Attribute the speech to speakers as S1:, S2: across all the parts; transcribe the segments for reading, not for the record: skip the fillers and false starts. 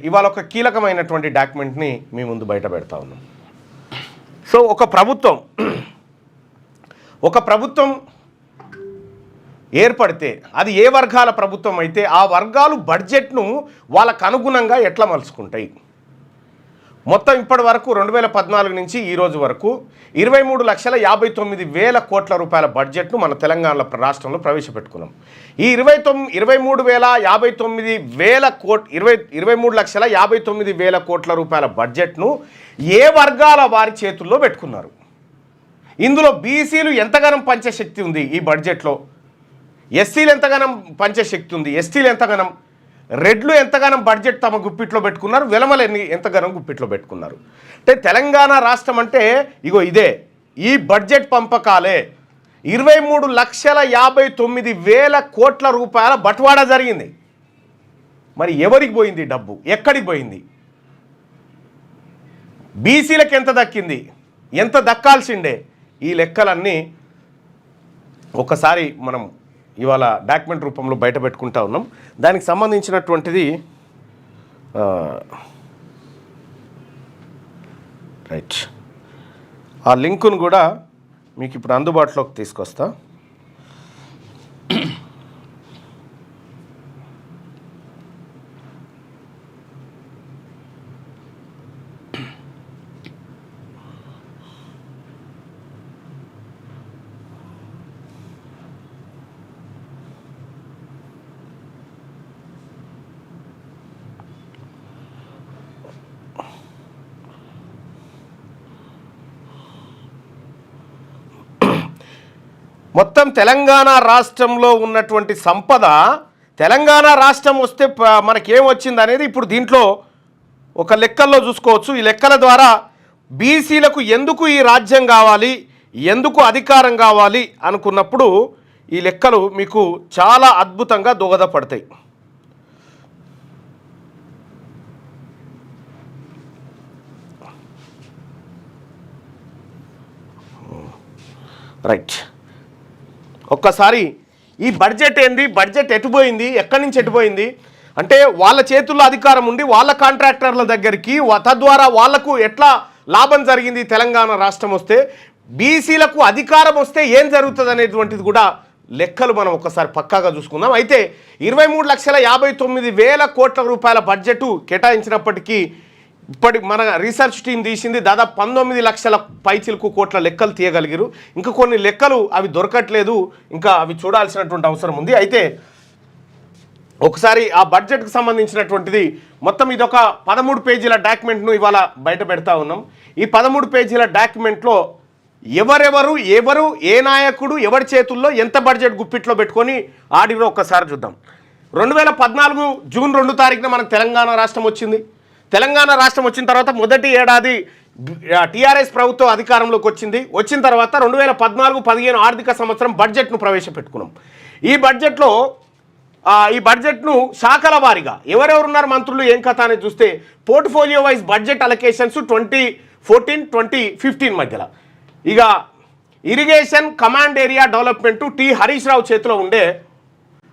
S1: ఇవాళ ఒక కీలకమైనటువంటి డాక్యుమెంట్ని మీ ముందు బయట పెడతా ఉన్నాం. సో ఒక ప్రభుత్వం ఏర్పడితే అది ఏ వర్గాల ప్రభుత్వం అయితే ఆ వర్గాలు బడ్జెట్ను వాళ్ళకు అనుగుణంగా ఎట్లా మలుచుకుంటాయి. మొత్తం ఇప్పటి వరకు 2014 నుంచి ఈ రోజు వరకు 23,59,000 కోట్ల రూపాయల బడ్జెట్ను మన తెలంగాణ రాష్ట్రంలో ప్రవేశపెట్టుకున్నాం. ఈ 23,59,000 కోట్ల రూపాయల బడ్జెట్ను ఏ వర్గాల వారి చేతుల్లో పెట్టుకున్నారు. ఇందులో బీసీలు ఎంతగానం పంచే శక్తి ఉంది ఈ బడ్జెట్లో, ఎస్సీలు ఎంతగానం పంచే శక్తి ఉంది, ఎస్టీలు ఎంతగానం, రెడ్లు ఎంతగానం బడ్జెట్ తమ గుప్పిట్లో పెట్టుకున్నారు, వెలమలు ఎంతగానం గుప్పిట్లో పెట్టుకున్నారు. అంటే తెలంగాణ రాష్ట్రం అంటే ఇగో ఇదే, ఈ బడ్జెట్ పంపకాలే 23,59,000 కోట్ల రూపాయల బట్వాడా జరిగింది. మరి ఎవరికి పోయింది డబ్బు, ఎక్కడికి పోయింది, బీసీలకు ఎంత దక్కింది, ఎంత దక్కాల్సిండే, ఈ లెక్కలన్నీ ఒకసారి మనం ఇవాళ డాక్యుమెంట్ రూపంలో బయట పెట్టుకుంటా ఉన్నాం. దానికి సంబంధించినటువంటిది రైట్, ఆ లింకును కూడా మీకు ఇప్పుడు అందుబాటులోకి తీసుకొస్తా. మొత్తం తెలంగాణ రాష్ట్రంలో ఉన్నటువంటి సంపద, తెలంగాణ రాష్ట్రం వస్తే మనకేం వచ్చింది అనేది ఇప్పుడు దీంట్లో ఒక లెక్కల్లో చూసుకోవచ్చు. ఈ లెక్కల ద్వారా బీసీలకు ఎందుకు ఈ రాజ్యం కావాలి, ఎందుకు అధికారం కావాలి అనుకున్నప్పుడు ఈ లెక్కలు మీకు చాలా అద్భుతంగా దోహదపడతాయి. రైట్, ఒక్కసారి ఈ బడ్జెట్ ఏంది, బడ్జెట్ ఎటుపోయింది, ఎక్కడి నుంచి ఎటుపోయింది అంటే వాళ్ళ చేతుల్లో అధికారం ఉండి వాళ్ళ కాంట్రాక్టర్ల దగ్గరికి తద్వారా వాళ్లకు ఎట్లా లాభం జరిగింది. తెలంగాణ రాష్ట్రం వస్తే బీసీలకు అధికారం వస్తే ఏం జరుగుతుంది అనేటువంటిది కూడా లెక్కలు మనం ఒకసారి పక్కాగా చూసుకుందాం. అయితే 23,59,000 కోట్ల రూపాయల బడ్జెట్ కేటాయించినప్పటికీ ఇప్పటి మన రీసెర్చ్ టీం తీసింది దాదాపు 19 లక్షల పైచిలకు కోట్ల లెక్కలు తీయగలిగారు. ఇంకా కొన్ని లెక్కలు అవి దొరకట్లేదు, ఇంకా అవి చూడాల్సినటువంటి అవసరం ఉంది. అయితే ఒకసారి ఆ బడ్జెట్కి సంబంధించినటువంటిది మొత్తం ఇదొక 13 పేజీల డాక్యుమెంట్ను ఇవాళ బయట పెడతా ఉన్నాం. ఈ 13 పేజీల డాక్యుమెంట్లో ఎవరు ఏ నాయకుడు ఎవరి చేతుల్లో ఎంత బడ్జెట్ గుప్పిట్లో పెట్టుకొని ఆడిరో ఒక్కసారి చూద్దాం. 2014 జూన్ 2 తారీఖున మనకు తెలంగాణ రాష్ట్రం వచ్చింది. తెలంగాణ రాష్ట్రం వచ్చిన తర్వాత మొదటి ఏడాది టీఆర్ఎస్ ప్రభుత్వం అధికారంలోకి వచ్చిన తర్వాత 2014-15 ఆర్థిక సంవత్సరం బడ్జెట్ను ప్రవేశపెట్టుకున్నాం. ఈ బడ్జెట్ను శాఖల వారీగా ఎవరెవరున్నారు మంత్రులు ఏం కథ అనేది చూస్తే పోర్ట్ఫోలియో వైజ్ బడ్జెట్ అలొకేషన్స్ 2014-2015 మధ్యలో ఇక irrigation command area development T Harish Rao చేతిలో ఉండే.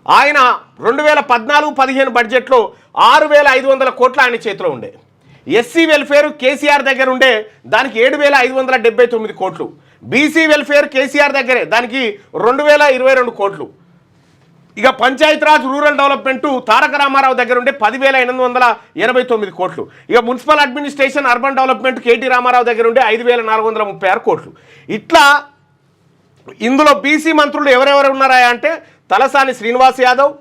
S1: ఆయన 2014-15 బడ్జెట్లో 6,500 కోట్లు ఆయన చేతిలో ఉండే. ఎస్సీ వెల్ఫేర్ కేసీఆర్ దగ్గర ఉండే, దానికి 7,579 కోట్లు. బీసీ వెల్ఫేర్ కేసీఆర్ దగ్గరే, దానికి 2,022 కోట్లు. ఇక పంచాయతీరాజ్ రూరల్ డెవలప్మెంట్ తారక రామారావు దగ్గర ఉండే 10,889 కోట్లు. ఇక municipal administration urban development KT Ramarao దగ్గర ఉండే 5,436 కోట్లు. ఇట్లా ఇందులో బీసీ మంత్రులు ఎవరెవరు ఉన్నారా అంటే తలసాని శ్రీనివాస్ యాదవ్,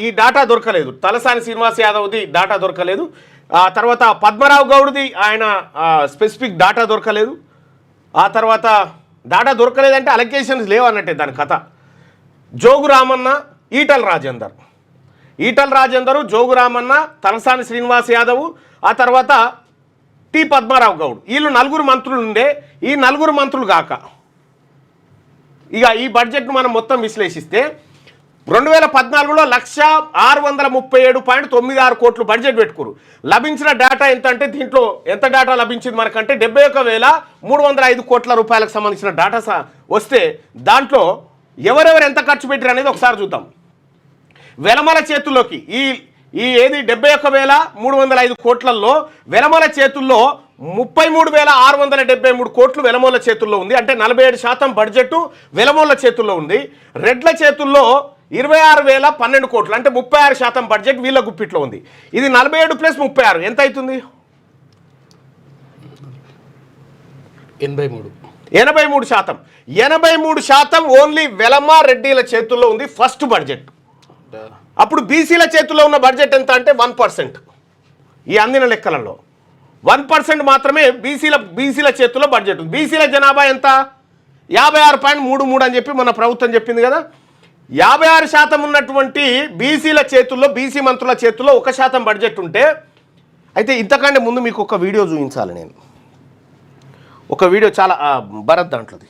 S1: ఈ డాటా దొరకలేదు, తలసాని శ్రీనివాస్ యాదవ్ది డాటా దొరకలేదు. తర్వాత పద్మరావు గౌడ్ది ఆయన స్పెసిఫిక్ డాటా దొరకలేదు. ఆ తర్వాత డాటా దొరకలేదంటే అలొకేషన్స్ లేవు అన్నట్టే దాని కథ. జోగు రామన్న, ఈటల రాజేందర్, జోగు రామన్న, తలసాని శ్రీనివాస్ యాదవ్, ఆ తర్వాత టి పద్మరావు గౌడ్, వీళ్ళు 4 మంత్రులు ఉండే. ఈ 4 మంత్రులు కాక ఇక ఈ బడ్జెట్ను మనం మొత్తం విశ్లేషిస్తే 2014లో 1,637.96 కోట్లు బడ్జెట్ పెట్టుకురు. లభించిన డేటా ఎంత అంటే దీంట్లో ఎంత డేటా లభించింది మనకంటే 71,305 కోట్ల రూపాయలకు సంబంధించిన డేటా వస్తే దాంట్లో ఎవరెవరు ఎంత ఖర్చు పెట్టారు అనేది ఒకసారి చూద్దాం. వెలమల చేతుల్లోకి ఈ ఏది 71,305 కోట్లలో వెలమల చేతుల్లో 33,673 కోట్లు వెలమల చేతుల్లో ఉంది. అంటే 47% బడ్జెట్ వెలమల చేతుల్లో ఉంది. రెడ్ల చేతుల్లో 26,012 కోట్లు అంటే 36% బడ్జెట్ వీళ్ళ గుప్పిట్లో ఉంది. ఇది 47 + 36 ఎంత అవుతుంది? 83%. 83% ఓన్లీ వెలమ రెడ్డిల చేతుల్లో ఉంది ఫస్ట్ బడ్జెట్. అప్పుడు బీసీల చేతుల్లో ఉన్న బడ్జెట్ ఎంత అంటే 1%. ఈ అందిన లెక్కలలో 1% మాత్రమే బీసీల చేతుల్లో బడ్జెట్ ఉంది. బీసీల జనాభా ఎంత? 56.33 అని చెప్పి మన ప్రభుత్వం చెప్పింది కదా. 56% ఉన్నటువంటి బీసీల చేతుల్లో, బీసీ మంత్రుల చేతుల్లో 1% బడ్జెట్ ఉంటే, అయితే ఇంతకంటే ముందు మీకు ఒక వీడియో చూపించాలి నేను. ఒక వీడియో చాలా భరత్ దాంట్లోది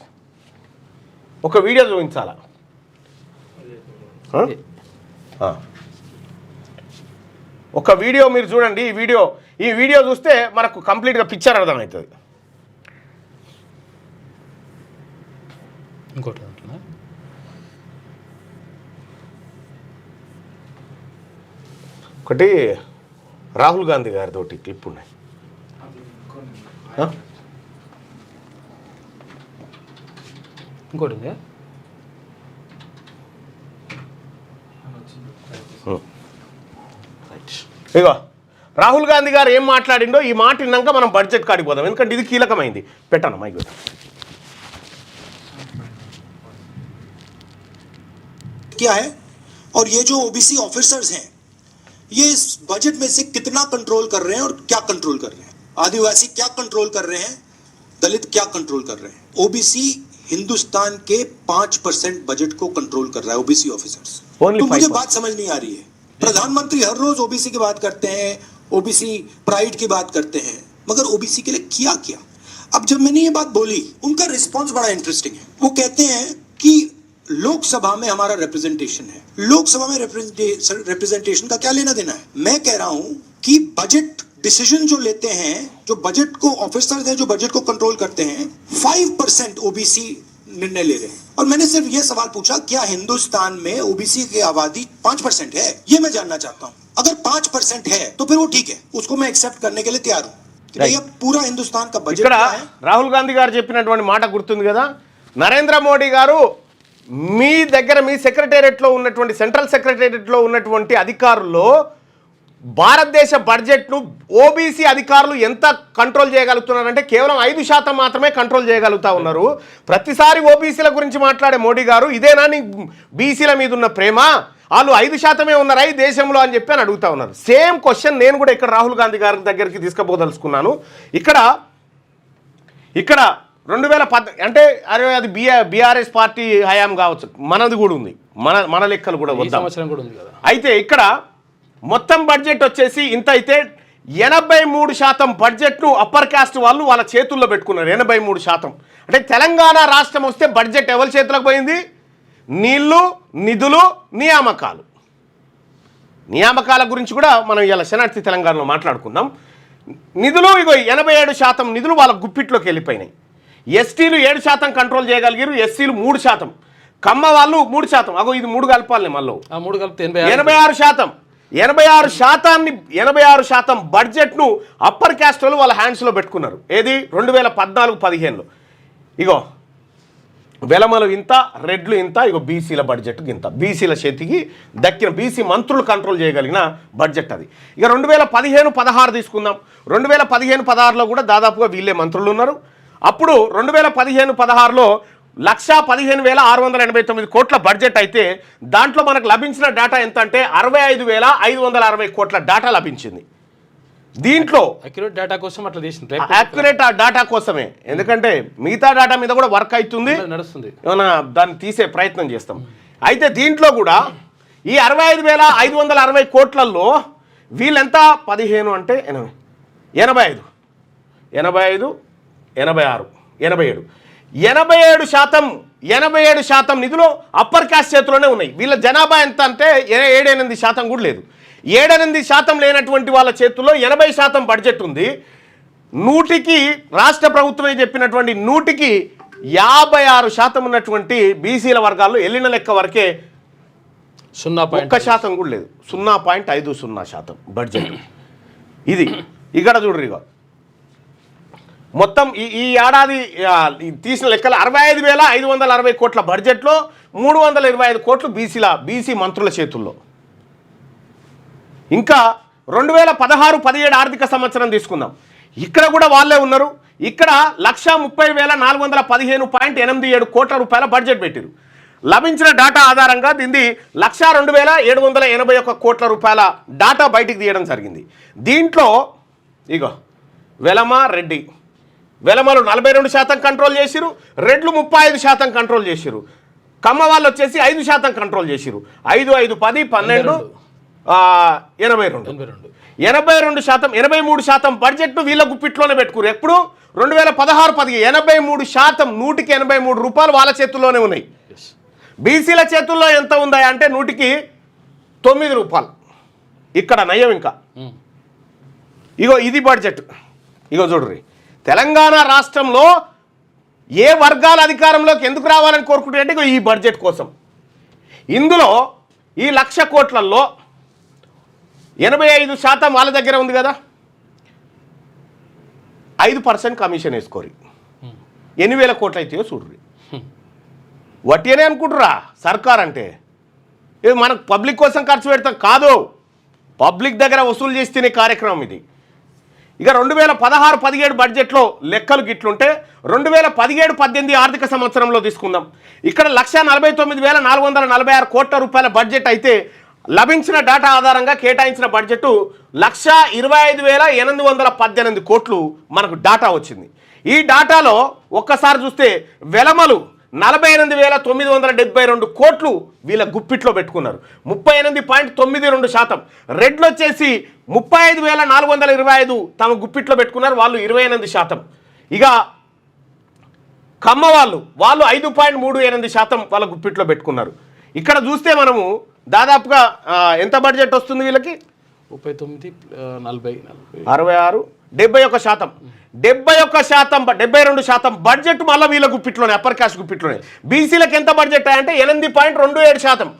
S1: ఒక వీడియో చూపించాలా? ఒక వీడియో మీరు చూడండి. ఈ వీడియో చూస్తే మనకు కంప్లీట్గా పిక్చర్ అర్థమవుతుంది.
S2: ఇంకోటి
S1: ఒకటి రాహుల్ గాంధీ గారితోటి క్లిప్ ఉన్నాయి.
S2: ఇంకోటి ఉందా?
S1: ఇగో రాహుల్ గాంధీ గారు ఏం మాట్లాడిండో ఈ మాట విన్నాక మనం బడ్జెట్ కాడికి పోదాం, ఎందుకంటే ఇది కీలకమైంది. పెట్టాను మైక్.
S3: क्या है और ये जो ओबीसी ऑफिसर्स हैं ये इस बजट में से कितना कंट्रोल कर रहे हैं और क्या कंट्रोल कर रहे हैं? आदिवासी क्या कंट्रोल कर रहे हैं? दलित क्या कंट्रोल कर रहे हैं? ओबीसी हिंदुस्तान के 5% बजट को कंट्रोल कर रहा है, ओबीसी ऑफिसर्स। तो मुझे बात समझ नहीं आ रही है। प्रधानमंत्री हर रोज ओबीसी की बात करते हैं, ओबीसी प्राइड की बात करते हैं, मगर ओबीसी के लिए किया क्या? अब जब मैंने ये बात बोली, उनका रिस्पॉन्स बड़ा इंटरेस्टिंग है। वो कहते हैं कि लोकसभा में हमारा रिप्रेजेंटेशन है, लोकसभा में रिप्रेजेंटेशन का क्या लेना देना है? मैं कह रहा हूं कि बजट डिसीजन जो लेते हैं, जो बजट को ऑफिसर्स हैं, जो बजट को कंट्रोल करते हैं, 5% ओबीसी निर्णय ले रहे हैं। और मैंने सिर्फ ये सवाल पूछा, क्या हिंदुस्तान में ओबीसी की आबादी 5% है? ये मैं जानना चाहता हूं। अगर 5% है तो फिर वो ठीक है, उसको मैं एक्सेप्ट करने के लिए तैयार हूं। पूरा हिंदुस्तान का बजट क्या है?
S1: రాహుల్ గాంధీ గారు చెప్పినటువంటి మాట గుర్తుంది కదా. నరేంద్ర మోడీ గారు మీ దగ్గర మీ సెక్రటేరియట్లో ఉన్నటువంటి సెంట్రల్ సెక్రటేరియట్లో ఉన్నటువంటి అధికారుల్లో భారతదేశ బడ్జెట్ను ఓబీసీ అధికారులు ఎంత కంట్రోల్ చేయగలుగుతున్నారంటే కేవలం 5% మాత్రమే కంట్రోల్ చేయగలుగుతా ఉన్నారు. ప్రతిసారి ఓబీసీల గురించి మాట్లాడే మోడీ గారు ఇదేనా నీ బీసీల మీద ఉన్న ప్రేమ? వాళ్ళు 5% ఉన్నారా ఈ దేశంలో అని చెప్పి అని అడుగుతా ఉన్నారు. సేమ్ క్వశ్చన్ నేను కూడా ఇక్కడ రాహుల్ గాంధీ గారి దగ్గరికి తీసుకుపోదలుచుకున్నాను. ఇక్కడ 2010 అంటే అరే అది బీఆర్ఎస్ పార్టీ హయాం కావచ్చు, మనది కూడా ఉంది, మన లెక్కలు కూడా వద్దాం. అయితే ఇక్కడ మొత్తం బడ్జెట్ వచ్చేసి ఇంత అయితే 83% బడ్జెట్ను అప్పర్ కాస్ట్ వాళ్ళు వాళ్ళ చేతుల్లో పెట్టుకున్నారు. 83%. అంటే తెలంగాణ రాష్ట్రం వస్తే బడ్జెట్ ఎవరి చేతులకు పోయింది? నీళ్లు, నిధులు, నియామకాల గురించి కూడా మనం ఇలా శనార్థి తెలంగాణలో మాట్లాడుకుందాం. నిధులు ఇగో 87% నిధులు వాళ్ళ గుప్పిట్లోకి వెళ్ళిపోయినాయి. ఎస్టీలు 7% కంట్రోల్ చేయగలిగారు, ఎస్సీలు 3%, కమ్మ వాళ్ళు 3%. అగో ఇది 3 కలపాలి మళ్ళీ 86%. 86% బడ్జెట్ను అప్పర్ క్యాస్ట్ వాళ్ళు వాళ్ళ హ్యాండ్స్లో పెట్టుకున్నారు. ఏది 2014-15లో. ఇగో వెలమలు ఇంత, రెడ్లు ఇంత, ఇగో బీసీల బడ్జెట్ ఇంత. బీసీల చేతికి దక్కిన బీసీ మంత్రులు కంట్రోల్ చేయగలిగిన బడ్జెట్ అది. ఇక 2015-16 తీసుకుందాం. 2015-16లో కూడా దాదాపుగా వీళ్ళే మంత్రులు ఉన్నారు. అప్పుడు 2015-16లో 1,15,689 కోట్ల బడ్జెట్ అయితే దాంట్లో మనకు లభించిన డేటా ఎంత అంటే 65,560 కోట్ల డేటా లభించింది. దీంట్లో
S2: అక్యురేట్ డేటా కోసం అట్లా చేసింది,
S1: అక్యురేట్ డేటా కోసమే. ఎందుకంటే మిగతా డేటా మీద కూడా వర్క్ అవుతుంది,
S2: నడుస్తుంది, ఏమైనా
S1: దాన్ని తీసే ప్రయత్నం చేస్తాం. అయితే దీంట్లో కూడా ఈ 65,560 కోట్లలో వీళ్ళెంత 15 అంటే 85, 86, 87% నిధులు అప్పర్ కాస్ట్ చేతిలోనే ఉన్నాయి. వీళ్ళ జనాభా ఎంత అంటే 7-8% కూడా లేదు. 7-8% లేనటువంటి వాళ్ళ చేతుల్లో 80% బడ్జెట్ ఉంది. 100కి రాష్ట్ర ప్రభుత్వమే చెప్పినటువంటి 100కి 56% ఉన్నటువంటి బీసీల వర్గాల్లో వెళ్ళిన లెక్క వరకే 1% కూడా లేదు. 0.50% బడ్జెట్ ఇది. ఇక్కడ చూడరు ఇక మొత్తం ఈ ఏడాది తీసిన లెక్కలు 65,560 కోట్ల బడ్జెట్లో 325 కోట్లు బీసీ మంత్రుల చేతుల్లో. ఇంకా 2016-17 ఆర్థిక సంవత్సరం తీసుకుందాం, ఇక్కడ కూడా వాళ్ళే ఉన్నారు. ఇక్కడ 130,415.87 కోట్ల రూపాయల బడ్జెట్ పెట్టారు. లభించిన డాటా ఆధారంగా దీన్ని 102,781 కోట్ల రూపాయల డాటా బయటికి తీయడం జరిగింది. దీంట్లో ఇగో వెలమలు 42% కంట్రోల్ చేసిరు, రెడ్లు 35% కంట్రోల్ చేసిరు, కమ్మ వాళ్ళు వచ్చేసి 5% కంట్రోల్ చేసిరు. 5, 5, 10, 12, 82%. 83% బడ్జెట్ను వీళ్ళ గుప్పిట్లోనే పెట్టుకురు. ఎప్పుడు 2016-17 83%, 100-83 రూపాయలు వాళ్ళ చేతుల్లోనే ఉన్నాయి. బీసీల చేతుల్లో ఎంత ఉందా అంటే 100-9 రూపాయలు. ఇక్కడ నయం ఇంకా. ఇగో ఇది బడ్జెట్. ఇగో చూడ్రి, తెలంగాణ రాష్ట్రంలో ఏ వర్గాల అధికారంలోకి ఎందుకు రావాలని కోరుకుంటే ఇగో ఈ బడ్జెట్ కోసం. ఇందులో ఈ 1,00,000 కోట్లలో 85% వాళ్ళ దగ్గర ఉంది కదా, 5% కమిషన్ వేసుకోరు. 8,000 కోట్లు అయితే చూడ్రి. వట్టినే అనుకుంటురా సర్కార్ అంటే ఇది మనకు పబ్లిక్ కోసం ఖర్చు పెడతాం కాదు, పబ్లిక్ దగ్గర వసూలు చేసి తినే కార్యక్రమం ఇది. ఇక 2016-17 బడ్జెట్లో లెక్కలు గిట్లుంటే 2017-18 ఆర్థిక సంవత్సరంలో తీసుకుందాం. ఇక్కడ 1,49,446 కోట్ల రూపాయల బడ్జెట్ అయితే లభించిన డాటా ఆధారంగా కేటాయించిన బడ్జెట్ 1,25,818 కోట్లు మనకు డాటా వచ్చింది. ఈ డాటాలో ఒక్కసారి చూస్తే వెలమలు 48,972 కోట్లు వీళ్ళ గుప్పిట్లో పెట్టుకున్నారు, 38.92%. రెడ్లు వచ్చేసి 35,425 తమ గుప్పిట్లో పెట్టుకున్నారు, వాళ్ళు 28%. ఇక కమ్మ వాళ్ళు 5.38% వాళ్ళ గుప్పిట్లో పెట్టుకున్నారు. ఇక్కడ చూస్తే మనము దాదాపుగా ఎంత బడ్జెట్ వస్తుంది వీళ్ళకి?
S2: 39, 40,
S1: 66, 71%. 72% బడ్జెట్ మళ్ళీ వీళ్ళ గుప్పిట్లోనే, అప్పర్ క్యాస్ట్ గుప్పిట్లోనే. బీసీలకు ఎంత బడ్జెట్ అంటే 8.27%.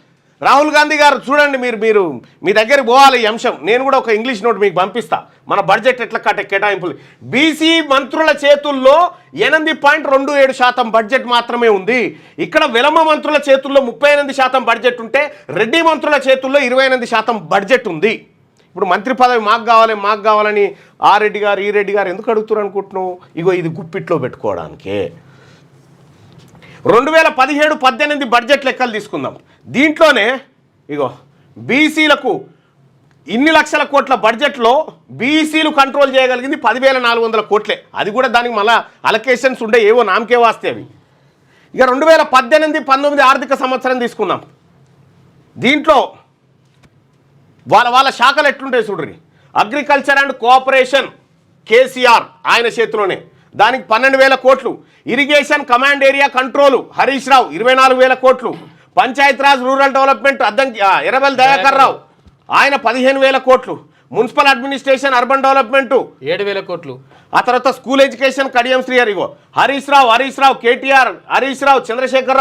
S1: రాహుల్ గాంధీ గారు చూడండి, మీరు మీ దగ్గరికి పోవాలి ఈ అంశం. నేను కూడా ఒక ఇంగ్లీష్ నోట్ మీకు పంపిస్తా, మన బడ్జెట్ ఎట్లా కేటాయింపులు. బీసీ మంత్రుల చేతుల్లో 8.27% బడ్జెట్ మాత్రమే ఉంది. ఇక్కడ వెలమ మంత్రుల చేతుల్లో 38% బడ్జెట్ ఉంటే రెడ్డి మంత్రుల చేతుల్లో 28% బడ్జెట్ ఉంది. ఇప్పుడు మంత్రి పదవి మాకు కావాలని ఆ రెడ్డి గారు ఈ రెడ్డి గారు ఎందుకు అడుగుతున్నారు అనుకుంటున్నావు? ఇగో ఇది గుప్పిట్లో పెట్టుకోవడానికే. 2017-18 బడ్జెట్ లెక్కలు తీసుకుందాం. దీంట్లోనే ఇగో బీసీలకు ఇన్ని లక్షల కోట్ల బడ్జెట్లో బీసీలు కంట్రోల్ చేయగలిగింది 10,400 కోట్లే. అది కూడా దానికి మళ్ళీ అలొకేషన్స్ ఉండే, ఏవో నామకే వాస్తే అవి. ఇక 2018-19 ఆర్థిక సంవత్సరం తీసుకుందాం. దీంట్లో వాళ్ళ శాఖలు ఎట్లుంటాయి చూడ్రి. అగ్రికల్చర్ అండ్ కోఆపరేషన్ కేసీఆర్ ఆయన చేతిలోనే, దానికి 12,000 కోట్లు. Irrigation command area control Harish Rao 24,000 కోట్లు. పంచాయతీరాజ్ రూరల్ డెవలప్మెంట్ ఎర్రబెల్లి దయాకర్ రావు ఆయన 15,000 కోట్లు. మున్సిపల్ అడ్మినిస్ట్రేషన్ అర్బన్ డెవలప్మెంట్
S2: 7,000 కోట్లు.
S1: ఆ తర్వాత స్కూల్ ఎడ్యుకేషన్ కడియం శ్రీహరి హరీష్ రావు కేటీఆర్, హరీష్ రావు చంద్రశేఖర్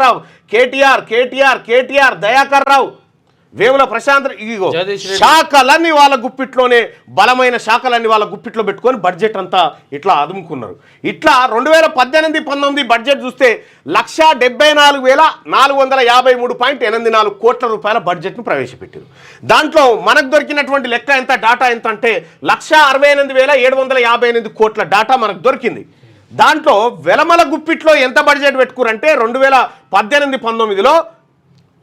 S1: రావు కేటీఆర్ దయాకర్ రావు, వేముల ప్రశాంత్. ఇగో శాఖలన్నీ వాళ్ళ గుప్పిట్లోనే, బలమైన శాఖలన్నీ వాళ్ళ గుప్పిట్లో పెట్టుకొని బడ్జెట్ అంతా ఇట్లా అదుముకున్నారు. ఇట్లా 2018-19 బడ్జెట్ చూస్తే 174,453.84 కోట్ల రూపాయల బడ్జెట్ను ప్రవేశపెట్టారు. దాంట్లో మనకు దొరికినటువంటి లెక్క ఎంత, డాటా ఎంత అంటే 168,758 కోట్ల డాటా మనకు దొరికింది. దాంట్లో వెలమల గుప్పిట్లో ఎంత బడ్జెట్ పెట్టుకురంటే 2018-19లో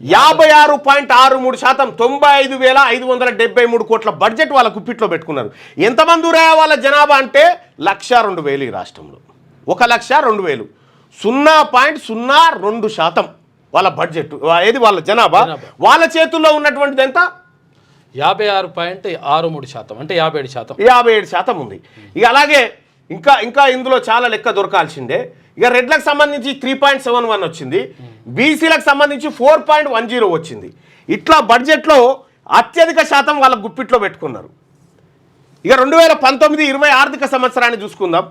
S1: 56.63%, 95,573 కోట్ల బడ్జెట్ వాళ్ళ గుప్పిట్లో పెట్టుకున్నారు. ఎంతమంది ఊరా వాళ్ళ జనాభా అంటే 1,02,000 ఈ రాష్ట్రంలో, 1,02,000, 0.02% వాళ్ళ బడ్జెట్. ఏది వాళ్ళ జనాభా. వాళ్ళ చేతుల్లో ఉన్నటువంటిది ఎంత?
S2: 56.63%, అంటే 57%.
S1: 57% ఉంది. ఇక అలాగే ఇంకా ఇందులో చాలా లెక్క దొరకాల్సిందే. ఇక రెడ్లకు సంబంధించి 3.71 వచ్చింది, బీసీలకు సంబంధించి 4.10 వచ్చింది. ఇట్లా బడ్జెట్లో అత్యధిక శాతం వాళ్ళ గుప్పిట్లో పెట్టుకున్నారు. ఇక 2019-20 ఆర్థిక సంవత్సరాన్ని చూసుకుందాం.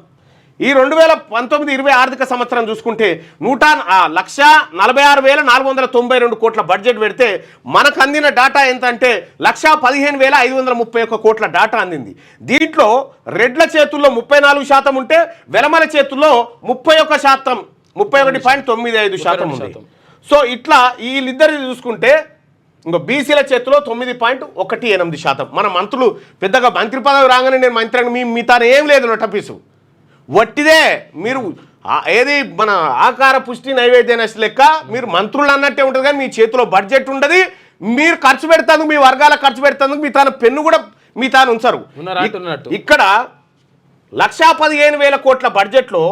S1: ఈ 2019-20 ఆర్థిక సంవత్సరం చూసుకుంటే 1,46,492 కోట్ల బడ్జెట్ పెడితే మనకు అందిన డేటా ఎంత అంటే 1,15,531 కోట్ల డేటా అందింది. దీంట్లో రెడ్ల చేతుల్లో 34% ఉంటే వెలమల చేతుల్లో 31%, 31.95% ఉంది. సో ఇట్లా వీళ్ళిద్దరిని చూసుకుంటే ఇంకో బీసీల చేతిలో 9.18%. మన మంత్రులు పెద్దగా మంత్రి పదవి రాగానే నేను మంత్రి మీ తాను ఏం లేదు నొట్టపీసు వట్టిదే. మీరు ఏది మన ఆకార పుష్టి నైవేద్య నష్ట లెక్క మీరు మంత్రులు అన్నట్టే ఉంటుంది కానీ మీ చేతిలో బడ్జెట్ ఉండదు. మీరు ఖర్చు పెడతాను, మీ వర్గాల ఖర్చు పెడతాను, మీ తాను పెన్ను కూడా మీ తాను ఉంచరు. ఇక్కడ 1,15,000 కోట్ల బడ్జెట్లో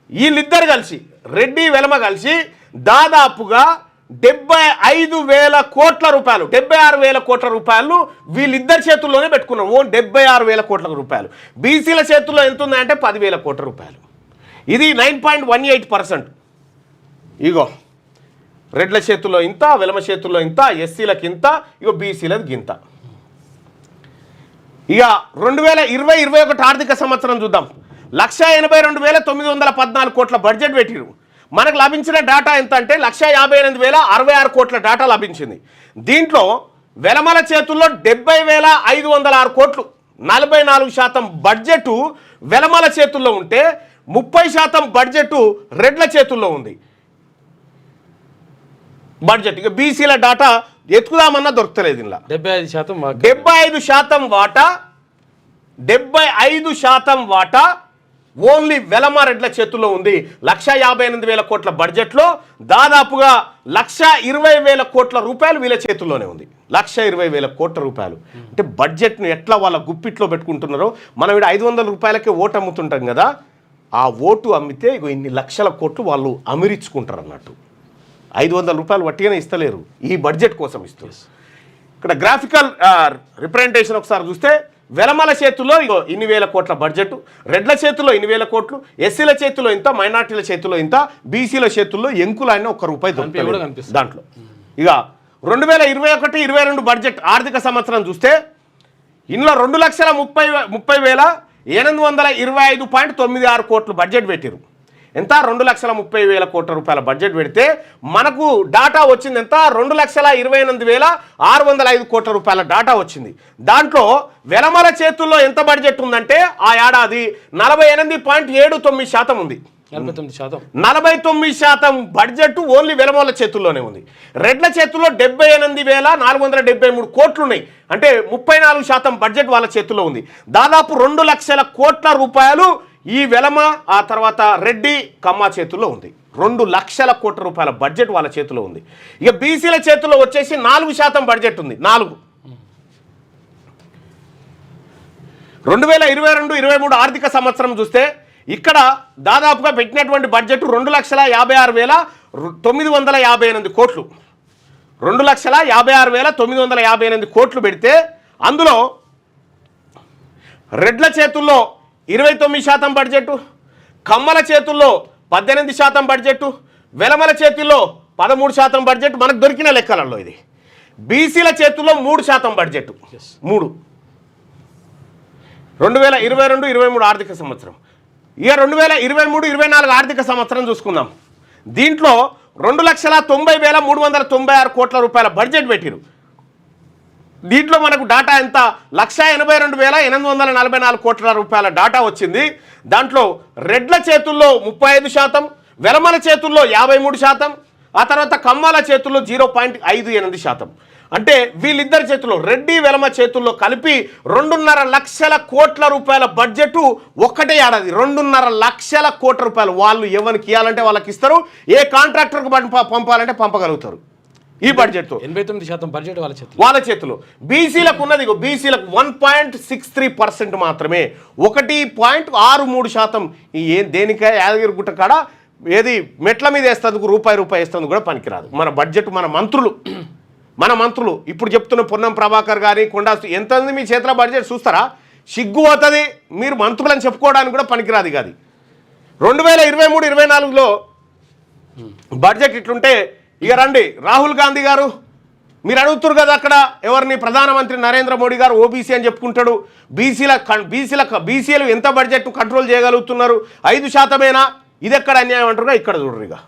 S1: వీళ్ళిద్దరు కలిసి రెడ్డి వెలమ కలిసి దాదాపుగా 75,000 కోట్ల రూపాయలు, 76,000 కోట్ల రూపాయలు వీళ్ళిద్దరి చేతుల్లోనే పెట్టుకున్నాం. 76,000 కోట్ల రూపాయలు. బీసీల చేతుల్లో ఎంత ఉందంటే 10,000 కోట్ల రూపాయలు. ఇది 9.18%. ఇగో రెడ్ల చేతుల్లో ఇంత, వెలమ చేతుల్లో ఇంత, ఎస్సీలకు ఇంత, ఇగో బీసీలకు గింత. ఇక 2020-21 ఆర్థిక సంవత్సరం చూద్దాం. 1,82,914 కోట్ల బడ్జెట్ పెట్టిరు. మనకు లభించిన డేటా ఎంత అంటే 1,58,066 కోట్ల డేటా లభించింది. దీంట్లో వెలమల చేతుల్లో 70,506 కోట్లు, 44% బడ్జెట్ వెలమల చేతుల్లో ఉంటే 30% బడ్జెట్ రెడ్ల చేతుల్లో ఉంది. బడ్జెట్ ఇక బీసీల డేటా ఎత్తుకుదామన్నా దొరకలేదు. ఇలా 75% వాటా, 75% వాటా ఓన్లీ వెలమ రెడ్ల చేతుల్లో ఉంది. 1,58,000 కోట్ల బడ్జెట్లో దాదాపుగా 1,20,000 కోట్ల రూపాయలు వీళ్ళ చేతుల్లోనే ఉంది. 1,20,000 కోట్ల రూపాయలు అంటే బడ్జెట్ను ఎట్లా వాళ్ళ గుప్పిట్లో పెట్టుకుంటున్నారో. మనం ఇక్కడ 500 రూపాయలకే ఓటు అమ్ముతుంటాం కదా, ఆ ఓటు అమ్మితే ఇగో ఇన్ని లక్షల కోట్లు వాళ్ళు అమిరించుకుంటారు అన్నట్టు. 500 రూపాయలు వట్టిగానే ఇస్తలేరు, ఈ బడ్జెట్ కోసం ఇస్తారు. ఇక్కడ గ్రాఫికల్ రిప్రజెంటేషన్ ఒకసారి చూస్తే వెలమల చేతుల్లో ఇగో ఇన్ని వేల కోట్ల బడ్జెట్, రెడ్ల చేతుల్లో ఇన్ని వేల కోట్లు, ఎస్సీల చేతుల్లో ఇంత, మైనార్టీల చేతుల్లో ఇంత, బీసీల చేతుల్లో ఎంకులు అయినా ఒక్క రూపాయి దాంట్లో. ఇక 2021-22 బడ్జెట్ ఆర్థిక సంవత్సరం చూస్తే ఇందులో 2,30,825.96 కోట్లు బడ్జెట్ పెట్టారు. ఎంత? 2,30,000 కోట్ల రూపాయల బడ్జెట్ పెడితే మనకు డాటా వచ్చింది ఎంత? 2,28,605 కోట్ల రూపాయల డాటా వచ్చింది. దాంట్లో వెలమల చేతుల్లో ఎంత బడ్జెట్ ఉందంటే ఆ ఏడాది 48.79% ఉంది. 49% బడ్జెట్ ఓన్లీ వెలమల చేతుల్లోనే ఉంది. రెడ్ల చేతుల్లో 78,473 కోట్లు ఉన్నాయి. అంటే 34% బడ్జెట్ వాళ్ళ చేతుల్లో ఉంది. దాదాపు 2 లక్షల కోట్ల రూపాయలు ఈ వెలమ, ఆ తర్వాత రెడ్డి, కమ్మ చేతుల్లో ఉంది. 2 లక్షల కోట్ల రూపాయల బడ్జెట్ వాళ్ళ చేతిలో ఉంది. ఇక బీసీల చేతుల్లో వచ్చేసి 4% బడ్జెట్ ఉంది. 2022-23 ఆర్థిక సంవత్సరం చూస్తే ఇక్కడ దాదాపుగా పెట్టినటువంటి బడ్జెట్ 2,56,958 కోట్లు. 2,56,958 కోట్లు పెడితే అందులో రెడ్ల చేతుల్లో 29% బడ్జెట్, కమ్మల చేతుల్లో 18% బడ్జెట్, వెలమల చేతుల్లో 13% బడ్జెట్ మనకు దొరికిన లెక్కలలో. ఇది బీసీల చేతుల్లో 3% బడ్జెట్. 2022-23 ఆర్థిక సంవత్సరం. ఇక 2023-24 ఆర్థిక సంవత్సరం చూసుకుందాం. దీంట్లో 2,90,396 కోట్ల రూపాయల బడ్జెట్ పెట్టిరు. దీంట్లో మనకు డాటా ఎంత? 1,82,844 కోట్ల రూపాయల డాటా వచ్చింది. దాంట్లో రెడ్ల చేతుల్లో 35%, వెలమల చేతుల్లో 53%, ఆ తర్వాత కమ్మాల చేతుల్లో 0.58%. అంటే వీళ్ళిద్దరి చేతుల్లో రెడ్డి వెలమ చేతుల్లో కలిపి 2.5 లక్షల కోట్ల రూపాయల బడ్జెట్ ఒక్కటే ఏడాది. 2.5 లక్షల కోట్ల రూపాయలు వాళ్ళు ఎవరికి ఇవ్వాలంటే వాళ్ళకి ఇస్తారు, ఏ కాంట్రాక్టర్కి పంపాలంటే పంపగలుగుతారు. ఈ బడ్జెట్తో
S2: 89% బడ్జెట్
S1: వాళ్ళ చేతిలో. బీసీలకు ఉన్నది బీసీలకు 1.63% మాత్రమే, 1.63%. ఈ దేనికే యాదగిరిగుట్ట కాడ ఏది మెట్ల మీద వేస్తేందుకు రూపాయి వేస్తేందుకు కూడా పనికిరాదు. మన బడ్జెట్ మన మంత్రులు ఇప్పుడు చెప్తున్న పొన్నం ప్రభాకర్ గారి కొండా ఎంత ఉంది మీ చేతిలో బడ్జెట్ చూస్తారా? సిగ్గు అవుతుంది. మీరు మంత్రులని చెప్పుకోవడానికి కూడా పనికిరాదు. కాదు 2023-24లో బడ్జెట్ ఇట్లుంటే ఇక రండి రాహుల్ గాంధీ గారు మీరు అడుగుతారు కదా అక్కడ ఎవరిని ప్రధానమంత్రి నరేంద్ర మోడీ గారు ఓబీసీ అని చెప్పుకుంటాడు. బీసీలు ఎంత బడ్జెట్ కంట్రోల్ చేయగలుగుతున్నారు? 5%. ఇది ఎక్కడ అన్యాయం అంటారుగా ఇక్కడ చూడరు.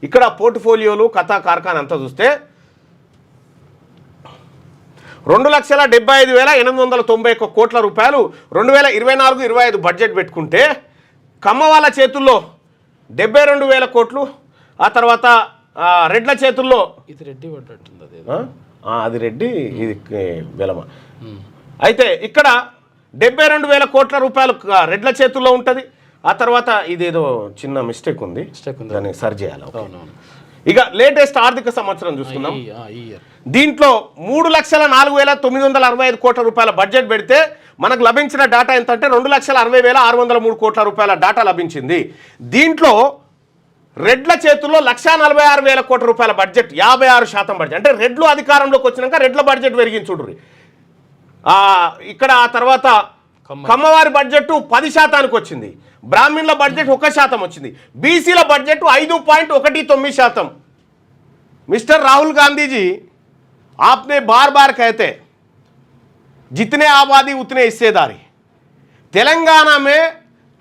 S1: ఇక్కడ పోర్ట్ఫోలియోలు కథా కార్ఖాన్ అంతా చూస్తే 2,75,891 కోట్ల రూపాయలు 2024-25 బడ్జెట్ పెట్టుకుంటే కమ్మ వాళ్ళ చేతుల్లో 72,000 కోట్లు, ఆ తర్వాత రెడ్ల చేతుల్లో
S2: ఇది రెడ్డి పడ్డట్టుంది అది.
S1: అది రెడ్డి, ఇది వెలమ. అయితే ఇక్కడ 72,000 కోట్ల రూపాయలు రెడ్ల చేతుల్లో ఉంటుంది. ఆ తర్వాత ఇదేదో చిన్న మిస్టేక్ ఉంది, దాన్ని సరి చేయాలి. ఇక లేటెస్ట్ ఆర్థిక సంవత్సరం చూసుకుందాం. దీంట్లో 3,04,965 కోట్ల రూపాయల బడ్జెట్ పెడితే మనకు లభించిన డేటా ఎంత అంటే 2,60,603 కోట్ల రూపాయల డేటా లభించింది. దీంట్లో రెడ్ల చేతుల్లో 1,46,000 కోట్ల రూపాయల బడ్జెట్, 56% బడ్జెట్. అంటే రెడ్లు అధికారంలోకి వచ్చినాక రెడ్ల బడ్జెట్ పెరిగించుండ్రి. ఇక్కడ ఆ తర్వాత కమ్మవారి బడ్జెట్ 10% వచ్చింది, బ్రాహ్మణుల బడ్జెట్ 1% వచ్చింది, బీసీల బడ్జెట్ 5.19%. मिस्टर राहुल गांधी जी, आपने बार बार कहते जितने आबादी उतने हिस्सेदारी। तेलंगाना में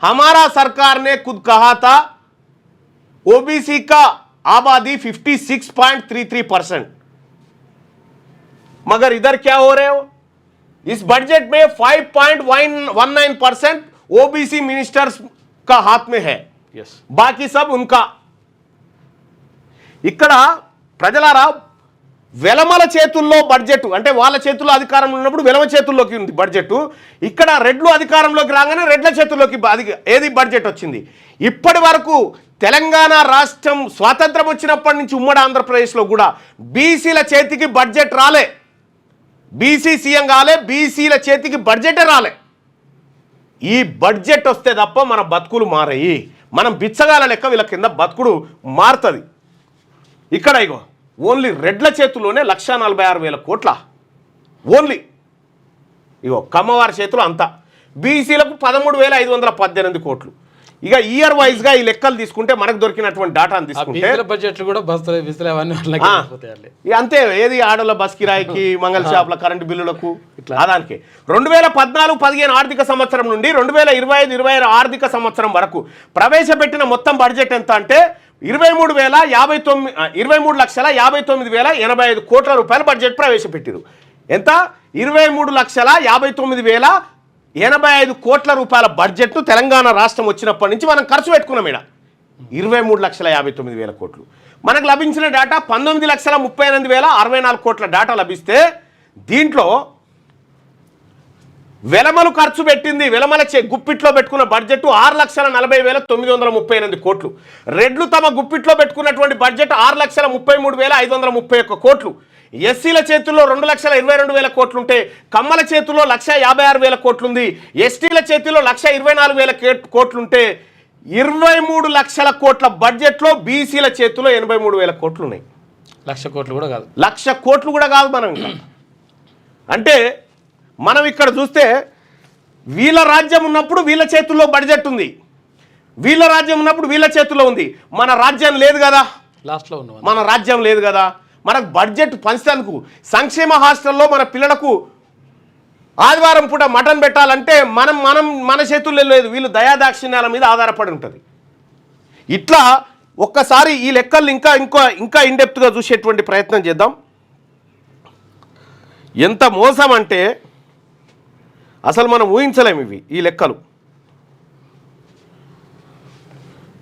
S1: हमारा सरकार ने खुद कहा था ओबीसी का आबादी 56.33%, मगर इधर क्या हो रहे हो? इस बजट में 5.19% ओबीसी मिनिस्टर्स का हाथ में है, बाकी सब उनका. ఇక్కడ ప్రజలారా వెలమల చేతుల్లో బడ్జెట్ అంటే వాళ్ళ చేతుల్లో అధికారం ఉన్నప్పుడు వెలమ చేతుల్లోకి ఉంది బడ్జెట్. ఇక్కడ రెడ్లు అధికారంలోకి రాగానే రెడ్ల చేతుల్లోకి ఏది బడ్జెట్ వచ్చింది. ఇప్పటి వరకు తెలంగాణ రాష్ట్రం స్వాతంత్రం వచ్చినప్పటి నుంచి ఉమ్మడి ఆంధ్రప్రదేశ్లో కూడా బీసీల చేతికి బడ్జెట్ రాలే. బీసీ సీఎం కాలే, బీసీల చేతికి బడ్జెటే రాలే. ఈ బడ్జెట్ వస్తే తప్ప మన బతుకులు మారాయి. మనం బిచ్చగాల లెక్క వీళ్ళ కింద బతుకుడు మారుతుంది. ఇక్కడ ఇగో ఓన్లీ రెడ్ల చేతుల్లోనే 1,46,000 కోట్ల, ఓన్లీ ఇగో కమ్మవారి చేతులు అంతా. బీసీలకు 13,518 కోట్లు. ఇక ఇయర్ వైజ్ గా ఈ లెక్కలు తీసుకుంటే మనకు దొరికినటువంటి డేటాను తీసుకుంటే
S2: బడ్జెట్లు కూడా
S1: అంతే. ఏది ఆడల బస్ కిరాయికి, మంగళ షాపుల కరెంటు బిల్లులకు, దానికి 2014-15 ఆర్థిక సంవత్సరం నుండి 2025-26 ఆర్థిక సంవత్సరం వరకు ప్రవేశపెట్టిన మొత్తం బడ్జెట్ ఎంత అంటే 23,59,085 కోట్ల రూపాయల బడ్జెట్ ప్రవేశపెట్టారు. ఎంత? 23,59,085 కోట్ల రూపాయల బడ్జెట్ను తెలంగాణ రాష్ట్రం వచ్చినప్పటి నుంచి మనం ఖర్చు పెట్టుకున్నాం. ఇక్కడ 23,59,000 కోట్లు. మనకు లభించిన డేటా 19,38,064 కోట్ల డేటా లభిస్తే దీంట్లో వెలమలు ఖర్చు పెట్టింది, వెలమల గుప్పిట్లో పెట్టుకున్న బడ్జెట్ 6,40,938 కోట్లు. రెడ్లు తమ గుప్పిట్లో పెట్టుకున్నటువంటి బడ్జెట్ 6,33,531 కోట్లు. ఎస్సీల చేతుల్లో 2,22,000 కోట్లుంటే కమ్మల చేతుల్లో 1,56,000 కోట్లుంది. ఎస్టీల చేతుల్లో 1,24,000 కోట్లుంటే 23 లక్షల కోట్ల బడ్జెట్లో బీసీల చేతుల్లో 83,000 కోట్లు ఉన్నాయి.
S2: 1,00,000 కోట్లు కూడా కాదు,
S1: 1,00,000 కోట్లు కూడా కాదు. మనం అంటే మనం ఇక్కడ చూస్తే వీళ్ళ రాజ్యం ఉన్నప్పుడు వీళ్ళ చేతుల్లో బడ్జెట్ ఉంది, వీళ్ళ రాజ్యం ఉన్నప్పుడు వీళ్ళ చేతుల్లో ఉంది. మన రాజ్యం లేదు కదా,
S2: లాస్ట్లో ఉన్న
S1: మన రాజ్యం లేదు కదా. మనకు బడ్జెట్ పంచడానికి సంక్షేమ హాస్టల్లో మన పిల్లలకు ఆదివారం పూట మటన్ పెట్టాలంటే మన చేతుల్లో లేదు, వీళ్ళు దయాదాక్షిణ్యాల మీద ఆధారపడి ఉంటుంది. ఇట్లా ఒక్కసారి ఈ లెక్కలు ఇంకా ఇన్డెప్త్గా చూసేటువంటి ప్రయత్నం చేద్దాం. ఎంత మోసం అంటే అసలు మనం ఊహించలేము ఇవి, ఈ లెక్కలు.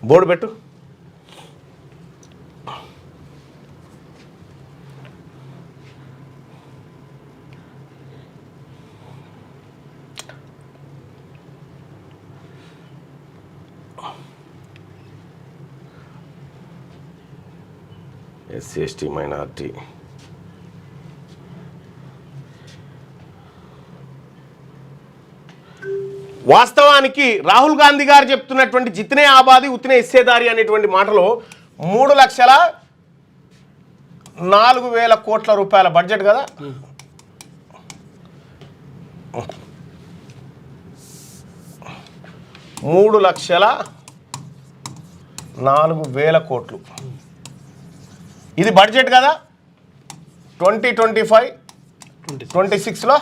S1: బోర్డు పెట్టు. ఎస్సీ ఎస్టీ మైనారిటీ వాస్తవానికి రాహుల్ గాంధీ గారు చెప్తున్నటువంటి జితనే ఆబాది ఉతనే హిస్సేదారి అనేటువంటి మాటలో 3,04,000 కోట్ల రూపాయల బడ్జెట్ కదా. 3,04,000 కోట్లు ఇది బడ్జెట్ కదా. 2025 26లో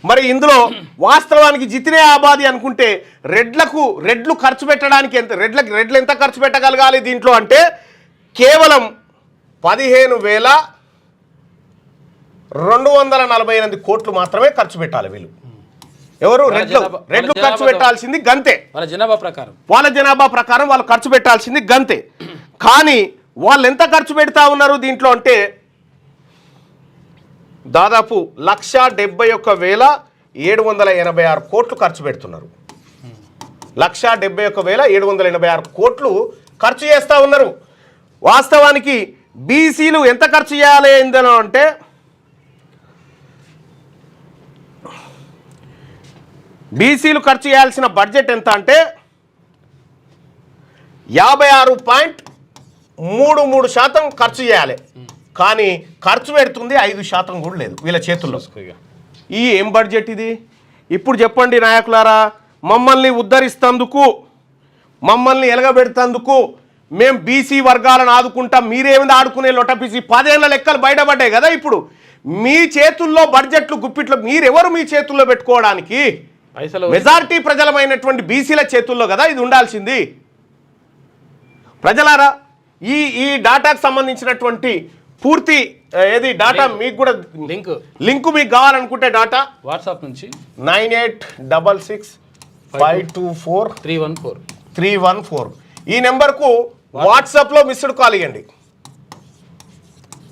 S1: మరి ఇందులో వాస్తవానికి జితినే ఆబాది అనుకుంటే రెడ్లు ఖర్చు పెట్టడానికి రెడ్లు ఎంత ఖర్చు పెట్టగలగాలి దీంట్లో అంటే కేవలం 15,248 కోట్లు మాత్రమే ఖర్చు పెట్టాలి వీళ్ళు. ఎవరు రెడ్లు ఖర్చు పెట్టాల్సింది గంతే.
S2: వాళ్ళ జనాభా ప్రకారం వాళ్ళు ఖర్చు పెట్టాల్సింది గంతే. కానీ వాళ్ళు ఎంత ఖర్చు పెడతా ఉన్నారు దీంట్లో అంటే దాదాపు 171,786 కోట్లు ఖర్చు పెడుతున్నారు. 171,786 కోట్లు ఖర్చు చేస్తూ ఉన్నారు. వాస్తవానికి బీసీలు ఎంత ఖర్చు చేయాలి ఏందనో అంటే బీసీలు ఖర్చు చేయాల్సిన బడ్జెట్ ఎంత అంటే 56.33% ఖర్చు చేయాలి. కానీ ఖర్చు పెడుతుంది 5% కూడా లేదు వీళ్ళ చేతుల్లో. ఈ ఏం బడ్జెట్ ఇది? ఇప్పుడు చెప్పండి నాయకులారా, మమ్మల్ని ఉద్ధరిస్తందుకు, మమ్మల్ని ఎలగబెడుతందుకు మేము బీసీ వర్గాలను ఆదుకుంటాం, మీరేమిది ఆడుకునే లొటపీసీ 10 ఏళ్ల లెక్కలు బయటపడ్డాయి కదా. ఇప్పుడు మీ చేతుల్లో బడ్జెట్లు గుప్పిట్లో మీరెవరు మీ చేతుల్లో పెట్టుకోవడానికి? మెజారిటీ ప్రజలమైనటువంటి బీసీల చేతుల్లో కదా ఇది ఉండాల్సింది. ప్రజలారా, ఈ డాటాకు సంబంధించినటువంటి పూర్తి డాటా మీకు కూడా లింక్ మీకు కావాలనుకుంటే డాటా వాట్సాప్ నుంచి
S1: 9866524314 ఈ నెంబర్కు వాట్సాప్లో మిస్డ్ కాల్ ఇవ్వండి.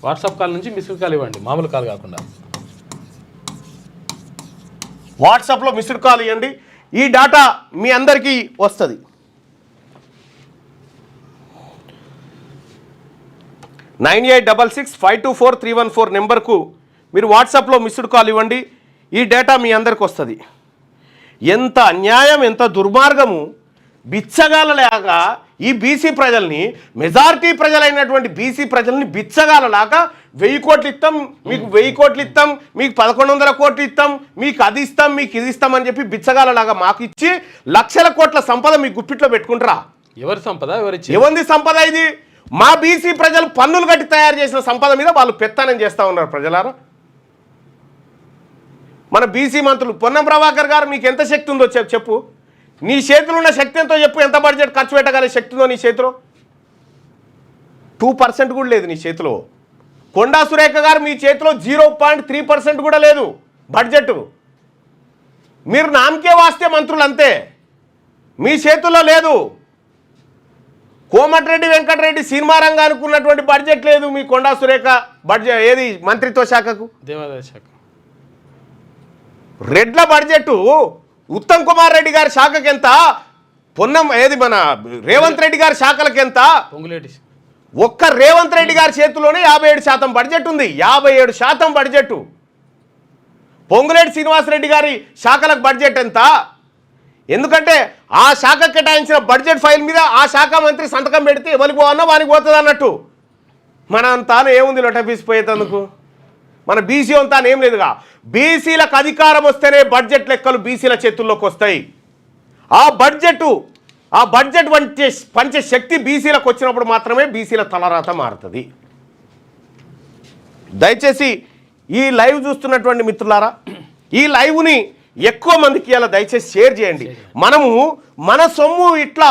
S2: వాట్సాప్ కాల్ నుంచి మిస్డ్ కాల్ ఇవ్వండి, మామూలు కాల్ కాకుండా.
S1: వాట్సాప్లో మిస్డ్ కాల్ ఇవ్వండి. ఈ డాటా మీ అందరికీ వస్తుంది. 9866524314 నెంబర్కు మీరు వాట్సాప్లో మిస్డ్ కాల్ ఇవ్వండి. ఈ డేటా మీ అందరికి వస్తుంది. ఎంత అన్యాయం, ఎంత దుర్మార్గము! బిచ్చగాలలాగా ఈ బీసీ ప్రజల్ని, మెజారిటీ ప్రజలైనటువంటి బీసీ ప్రజల్ని బిచ్చగాలలాగా 1000 కోట్లు ఇస్తాం, మీకు 1000 కోట్లు ఇస్తాం, మీకు 1100 కోట్లు ఇస్తాం, మీకు అది ఇస్తాం, మీకు ఇది ఇస్తాం అని చెప్పి బిచ్చగాలలాగా మాకు ఇచ్చి లక్షల కోట్ల సంపద మీ గుప్పిట్లో పెట్టుకుంటారా?
S2: ఎవరి సంపద?
S1: ఎవరిది సంపద ఇది? మా బీసీ ప్రజలు పన్నులు కట్టి తయారు చేసిన సంపద మీద వాళ్ళు పెత్తనం చేస్తూ ఉన్నారు. ప్రజలారా, మన బీసీ మంత్రులు పొన్నం ప్రభాకర్ గారు మీకు ఎంత శక్తి ఉందో చెప్పు. నీ చేతిలో ఉన్న శక్తి ఎంతో చెప్పు. ఎంత బడ్జెట్ ఖర్చు పెట్టగల శక్తి ఉందో నీ చేతిలో? 2% కూడా లేదు నీ చేతిలో. కొండా సురేఖ గారు మీ చేతిలో 0.3% కూడా లేదు బడ్జెట్. మీరు నామకే వాస్తే మంత్రులు అంతే, మీ చేతుల్లో లేదు. కోమటిరెడ్డి వెంకటరెడ్డి సినిమా రంగానికి ఉన్నటువంటి బడ్జెట్ లేదు మీ కొండా సురేఖ బడ్జెట్ ఏది మంత్రిత్వ శాఖకు,
S2: దేవాదాయ శాఖ.
S1: రెడ్ల బడ్జెట్ ఉత్తమ్ కుమార్ రెడ్డి గారి శాఖకి ఎంత, మన రేవంత్ రెడ్డి గారి శాఖలకు ఎంత? ఒక్క రేవంత్ రెడ్డి గారి చేతిలోనే 57% బడ్జెట్ ఉంది. 57% బడ్జెట్. పొంగులేటి శ్రీనివాసరెడ్డి గారి శాఖలకు బడ్జెట్ ఎంత? ఎందుకంటే ఆ శాఖ కేటాయించిన బడ్జెట్ ఫైల్ మీద ఆ శాఖ మంత్రి సంతకం పెడితే ఎవరికి పోవన్నా వానికి పోతుంది అన్నట్టు. మన తాను ఏముంది లొటపీసిపోయేందుకు? మన బీసీ అంతా ఏం లేదుగా. బీసీలకు అధికారం వస్తేనే బడ్జెట్ లెక్కలు బీసీల చేతుల్లోకి వస్తాయి. ఆ బడ్జెట్ పంచే శక్తి బీసీలకు వచ్చినప్పుడు మాత్రమే బీసీల తలరాత మారుతుంది. దయచేసి ఈ లైవ్ చూస్తున్నటువంటి మిత్రులారా, ఈ లైవ్ని ఎక్కువ మందికి ఇలా దయచేసి షేర్ చేయండి. మనము మన సొమ్ము ఇట్లా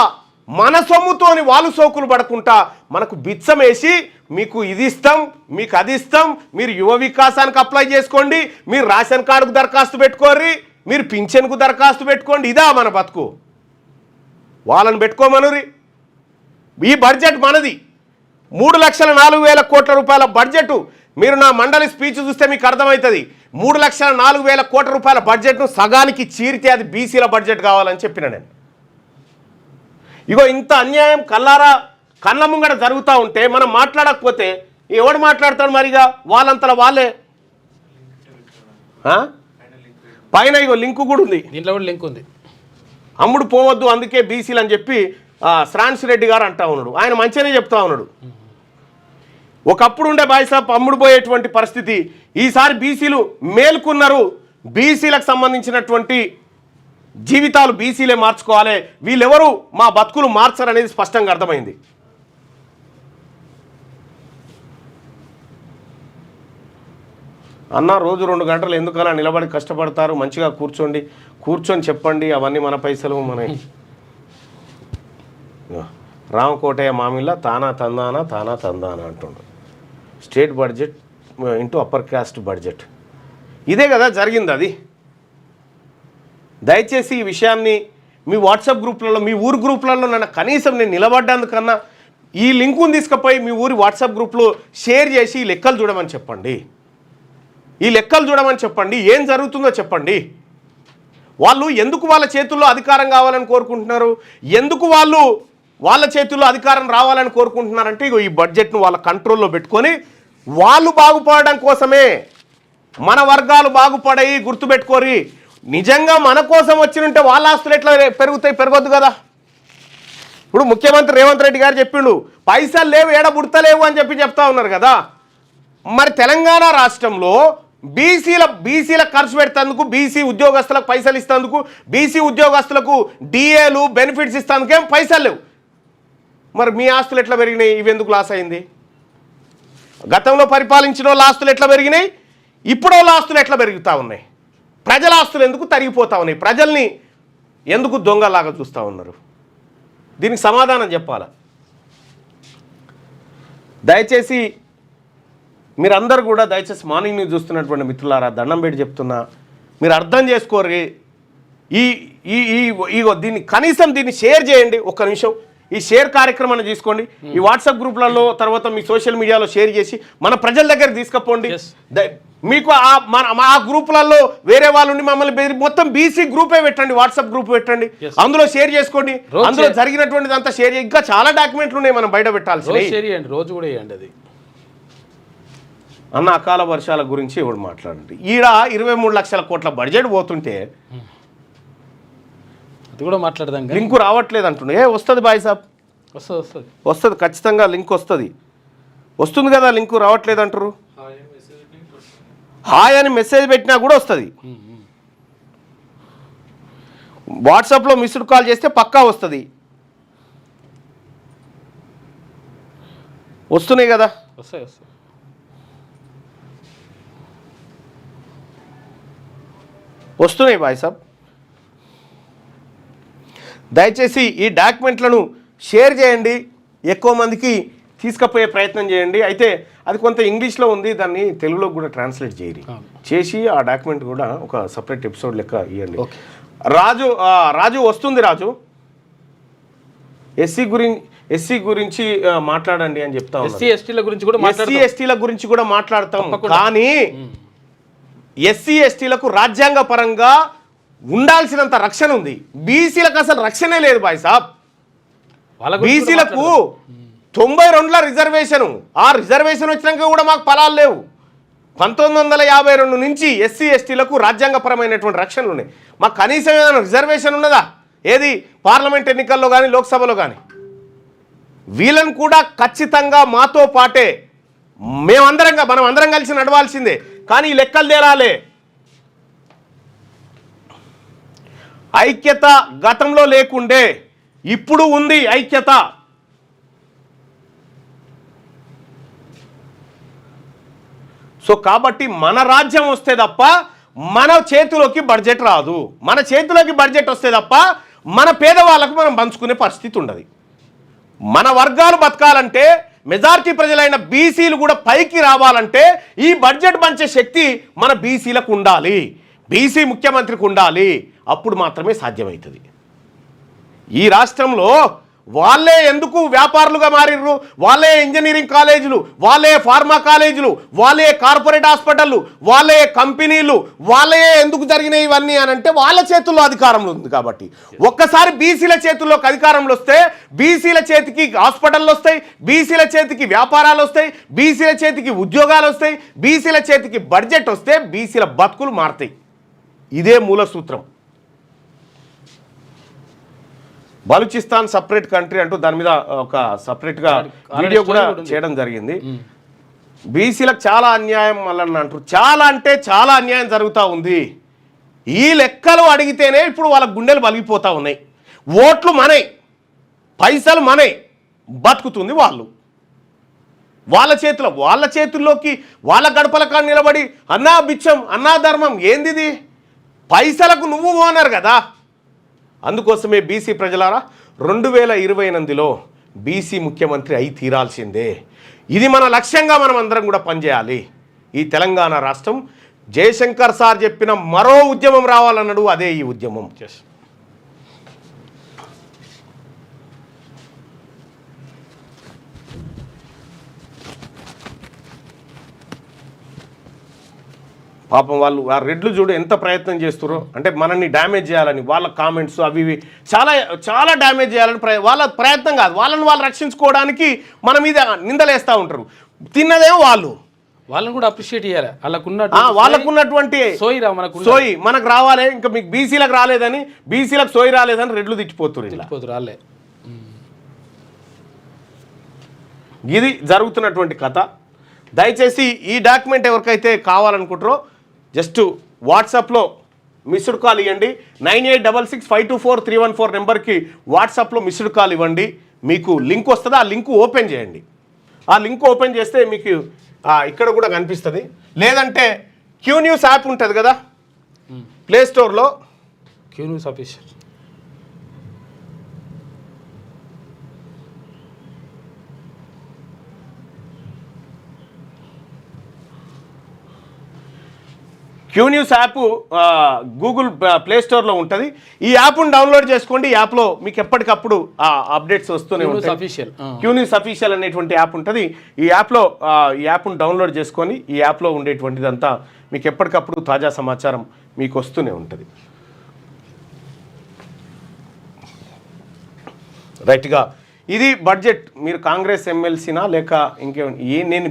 S1: మన సొమ్ముతోని వాళ్ళు సోకులు పడకుండా మనకు బిచ్చం వేసి మీకు ఇది ఇస్తాం, మీకు అది ఇస్తాం, మీరు యువ వికాసానికి అప్లై చేసుకోండి, మీరు రేషన్ కార్డుకు దరఖాస్తు పెట్టుకోర్రి, మీరు పింఛన్కు దరఖాస్తు పెట్టుకోండి. ఇదా మన బతుకు? వాళ్ళని పెట్టుకోమనురి. ఈ బడ్జెట్ మనది. 3,04,000 కోట్ల రూపాయల బడ్జెట్. మీరు నా మండలి స్పీచ్ చూస్తే మీకు అర్థమవుతుంది. 3,04,000 కోట్ల రూపాయల బడ్జెట్ను సగానికి చీరితే అది బీసీల బడ్జెట్ కావాలని చెప్పిన నేను. ఇగో ఇంత అన్యాయం కళ్ళ ముంగట జరుగుతూ ఉంటే మనం మాట్లాడకపోతే ఎవడు మాట్లాడతాడు? మరిగా వాళ్ళంతలా వాళ్ళే. పైన ఇగో లింకు కూడా ఉంది,
S2: దీంట్లో కూడా లింక్ ఉంది.
S1: అమ్ముడు పోవద్దు అందుకే బీసీలు అని చెప్పి శ్రాన్స్ రెడ్డి గారు అంటా ఉన్నాడు. ఆయన మంచిగానే చెప్తా ఉన్నాడు. ఒకప్పుడు ఉండే బాయ్సాప్ అమ్ముడు పోయేటువంటి పరిస్థితి. ఈసారి బీసీలు మేల్కొన్నారు. బీసీలకు సంబంధించినటువంటి జీవితాలు బీసీలే మార్చుకోవాలి, వీళ్ళెవరు మా బతుకులు మార్చరనేది స్పష్టంగా అర్థమైంది.
S2: అన్న రోజు 2 గంటలు ఎందుకు అలా నిలబడి కష్టపడతారు, మంచిగా కూర్చొని చెప్పండి, అవన్నీ మన పైసలు మన. రామకోటయ్య మామిళ్ళ తానా తందానా అంటుండు. State budget into upper caste budget, ఇదే కదా జరిగింది. అది దయచేసి ఈ విషయాన్ని మీ వాట్సాప్ గ్రూప్లలో, మీ ఊరు గ్రూప్లలో నన్ను కనీసం నేను నిలబడ్డానికన్నా ఈ లింకుని తీసుకుపోయి మీ ఊరి వాట్సాప్ గ్రూప్లో షేర్ చేసి ఈ లెక్కలు చూడమని చెప్పండి. ఏం జరుగుతుందో చెప్పండి. వాళ్ళు ఎందుకు వాళ్ళ చేతుల్లో అధికారం కావాలని కోరుకుంటున్నారు, ఎందుకు వాళ్ళ చేతుల్లో అధికారం రావాలని కోరుకుంటున్నారంటే ఇగో ఈ బడ్జెట్ను వాళ్ళ కంట్రోల్లో పెట్టుకొని వాళ్ళు బాగుపడడం కోసమే. మన వర్గాలు బాగుపడాయి, గుర్తుపెట్టుకోరి. నిజంగా మన కోసం వచ్చినంటే వాళ్ళ ఆస్తులు ఎట్లా పెరగొద్దు కదా. ఇప్పుడు ముఖ్యమంత్రి రేవంత్ రెడ్డి గారు చెప్పిండు పైసలు లేవు, ఏడ బుడతలేవు అని చెప్తా ఉన్నారు కదా. మరి తెలంగాణ రాష్ట్రంలో బీసీల ఖర్చు పెడతాందుకు, బీసీ ఉద్యోగస్తులకు పైసలు ఇస్తేందుకు, బీసీ ఉద్యోగస్తులకు డిఏలు బెనిఫిట్స్ ఇస్తేందుకు ఏం పైసలు లేవు. మరి మీ ఆస్తులు ఎట్లా పెరిగినాయి? ఇవెందుకు లాస్ అయింది? గతంలో పరిపాలించిన వాళ్ళ ఆస్తులు ఎట్లా పెరిగినాయి, ఇప్పుడు వాళ్ళ ఆస్తులు ఎట్లా పెరుగుతూ ఉన్నాయి? ప్రజల ఆస్తులు ఎందుకు తరిగిపోతూ ఉన్నాయి? ప్రజల్ని ఎందుకు దొంగలాగా చూస్తూ ఉన్నారు? దీనికి సమాధానం చెప్పాలా. దయచేసి మీరందరూ కూడా దయచేసి మార్నింగ్ న్యూస్ చూస్తున్నటువంటి మిత్రులారా దండం పెట్టి చెప్తున్నా, మీరు అర్థం చేసుకోరు. దీన్ని కనీసం షేర్ చేయండి. ఒక్క నిమిషం ఈ షేర్ కార్యక్రమాన్ని తీసుకోండి. ఈ వాట్సాప్ గ్రూప్లలో, తర్వాత మీ సోషల్ మీడియాలో షేర్ చేసి మన ప్రజల దగ్గర తీసుకుపోండి. మీకు ఆ గ్రూపులలో వేరే వాళ్ళు ఉండి మమ్మల్ని మొత్తం బీసీ గ్రూపే పెట్టండి, వాట్సాప్ గ్రూప్ పెట్టండి, అందులో షేర్ చేసుకోండి. అందులో జరిగినటువంటిది అంతా షేర్ చేయండి. ఇంకా చాలా డాక్యుమెంట్లు ఉన్నాయి మనం బయట పెట్టాల్సి.
S4: రోజు కూడా చేయండి. అది
S2: అన్న అకాల వర్షాల గురించి ఎవడు మాట్లాడండి. ఈడ 23 లక్షల కోట్ల బడ్జెట్ పోతుంటే
S4: అది కూడా మాట్లాడదాం.
S2: లింకు రావట్లేదు అంటుండే. వస్తుంది బాయ్ సాబ్, వస్తుంది ఖచ్చితంగా లింక్ వస్తుంది కదా. లింకు రావట్లేదు అంటారు. హాయ్ అని మెసేజ్ పెట్టినా కూడా వస్తుంది. వాట్సాప్లో మిస్డ్ కాల్ చేస్తే పక్కా వస్తుంది. వస్తున్నాయి కదా, వస్తున్నాయి బాయ్ సాబ్. దయచేసి ఈ డాక్యుమెంట్లను షేర్ చేయండి, ఎక్కువ మందికి తీసుకుపోయే ప్రయత్నం చేయండి. అయితే అది కొంత ఇంగ్లీష్లో ఉంది, దాన్ని తెలుగులో కూడా ట్రాన్స్లేట్ చేసి ఆ డాక్యుమెంట్ కూడా ఒక సపరేట్ ఎపిసోడ్ లెక్క ఇవ్వండి. రాజు వస్తుంది. రాజు ఎస్సీ గురించి మాట్లాడండి అని చెప్తా ఉన్నాను. ఎస్సీ ఎస్టీల గురించి కూడా మాట్లాడతాం. కానీ ఎస్సీ ఎస్టీలకు రాజ్యాంగ పరంగా ఉండాల్సినంత రక్షణ ఉంది. బీసీలకు అసలు రక్షణే లేదు బాయ్ సాబ్. బీసీలకు 92లో రిజర్వేషన్, ఆ రిజర్వేషన్ వచ్చినాక కూడా మాకు ఫలాలు లేవు. 1952 నుంచి ఎస్సీ ఎస్టీలకు రాజ్యాంగపరమైనటువంటి రక్షణలు ఉన్నాయి. మాకు కనీసం ఏదైనా రిజర్వేషన్ ఉన్నదా? ఏది పార్లమెంట్ ఎన్నికల్లో కానీ లోక్సభలో కానీ? వీళ్ళని కూడా ఖచ్చితంగా మాతో పాటే మనం అందరం కలిసి నడవాల్సిందే. కానీ ఈ లెక్కలు తేలాలే. ఐక్యత గతంలో లేకుండే, ఇప్పుడు ఉంది ఐక్యత. సో కాబట్టి మన రాజ్యం వస్తే తప్ప మన చేతిలోకి బడ్జెట్ రాదు. మన చేతిలోకి బడ్జెట్ వస్తే తప్ప మన పేదవాళ్ళకు మనం పంచుకునే పరిస్థితి ఉండదు. మన వర్గాలు బతకాలంటే, మెజారిటీ ప్రజలైన బీసీలు కూడా పైకి రావాలంటే ఈ బడ్జెట్ పంచే శక్తి మన బీసీలకు ఉండాలి, బీసీ ముఖ్యమంత్రికి ఉండాలి. అప్పుడు మాత్రమే సాధ్యమవుతుంది. ఈ రాష్ట్రంలో వాళ్ళే ఎందుకు వ్యాపారులుగా మారిర్రు? వాళ్ళే ఇంజనీరింగ్ కాలేజీలు, వాళ్ళే ఫార్మా కాలేజీలు, వాళ్ళే కార్పొరేట్ హాస్పిటళ్ళు, వాళ్ళే కంపెనీలు, వాళ్ళే ఎందుకు జరిగినాయి ఇవన్నీ అని అంటే వాళ్ళ చేతుల్లో అధికారంలో ఉంది కాబట్టి. ఒక్కసారి బీసీల చేతుల్లోకి అధికారంలో వస్తే బీసీల చేతికి హాస్పిటళ్ళు వస్తాయి, బీసీల చేతికి వ్యాపారాలు వస్తాయి, బీసీల చేతికి ఉద్యోగాలు వస్తాయి, బీసీల చేతికి బడ్జెట్ వస్తే బీసీల బతుకులు మారుతాయి. ఇదే మూల సూత్రం. బలూచిస్తాన్ సపరేట్ కంట్రీ అంటూ దాని మీద ఒక సపరేట్గా వీడియో కూడా చేయడం జరిగింది. బీసీలకు చాలా అన్యాయం మళ్ళీ అంటారు. చాలా అంటే చాలా అన్యాయం జరుగుతూ ఉంది. ఈ లెక్కలు అడిగితేనే ఇప్పుడు వాళ్ళ గుండెలు పలిగిపోతూ ఉన్నాయి. ఓట్లు మనై, పైసలు మనై, బతుకుతుంది వాళ్ళు. వాళ్ళ చేతుల్లోకి వాళ్ళ గడపల కాడ నిలబడి అన్నా బిచ్చం అన్నా ధర్మం ఏందిది? పైసలకు నువ్వు ఓనర్ కదా. అందుకోసమే బీసీ ప్రజలారా 2028లో బీసీ ముఖ్యమంత్రి అయి తీరాల్సిందే. ఇది మన లక్ష్యంగా మనం అందరం కూడా పనిచేయాలి. ఈ తెలంగాణ రాష్ట్రం జయశంకర్ సార్ చెప్పిన మరో ఉద్యమం రావాలన్నాడు, అదే ఈ ఉద్యమం. పాపం వాళ్ళు ఆ రెడ్లు చూడు ఎంత ప్రయత్నం చేస్తారో, అంటే మనల్ని డ్యామేజ్ చేయాలని వాళ్ళ కామెంట్స్ అవి ఇవి చాలా చాలా డ్యామేజ్ చేయాలని వాళ్ళ ప్రయత్నం కాదు, వాళ్ళు రక్షించుకోవడానికి మన మీద నిందలేస్తూ ఉంటారు. తిన్నదేమో
S4: వాళ్ళని కూడా అప్రిషియేట్ చేయాలి.
S2: వాళ్ళకున్నటువంటి సోయి మనకు రావాలి, ఇంకా మీకు బీసీలకు రాలేదని, బీసీలకు సోయి రాలేదని రెడ్లు తిట్టిపోతున్నారు. ఇది జరుగుతున్నటువంటి కథ. దయచేసి ఈ డాక్యుమెంట్ ఎవరికైతే కావాలనుకుంటారో జస్ట్ వాట్సాప్లో మిస్డ్ కాల్ ఇవ్వండి. 9866524314 నెంబర్కి వాట్సాప్లో మిస్డ్ కాల్ ఇవ్వండి. మీకు లింక్ వస్తుంది, ఆ లింక్ ఓపెన్ చేయండి. ఆ లింక్ ఓపెన్ చేస్తే మీకు ఇక్కడ కూడా కనిపిస్తుంది. లేదంటే క్యూ న్యూస్ యాప్ ఉంటుంది కదా ప్లే స్టోర్లో,
S4: Q news official
S2: Q news app Google play స్టోర్లో ఉంటుంది. ఈ యాప్ను డౌన్లోడ్ చేసుకోండి. ఈ యాప్లో మీకు ఎప్పటికప్పుడు అప్డేట్స్ వస్తూనే ఉంటాయి. క్యూ న్యూస్ అఫీషియల్ అనేటువంటి యాప్ ఉంటుంది. ఈ యాప్ను డౌన్లోడ్ చేసుకొని ఈ యాప్లో ఉండేటువంటిదంతా మీకు ఎప్పటికప్పుడు తాజా సమాచారం మీకు వస్తూనే ఉంటుంది. రైట్గా ఇది బడ్జెట్. మీరు కాంగ్రెస్ ఎమ్మెల్సీనా లేక ఇంకేమైనా నేను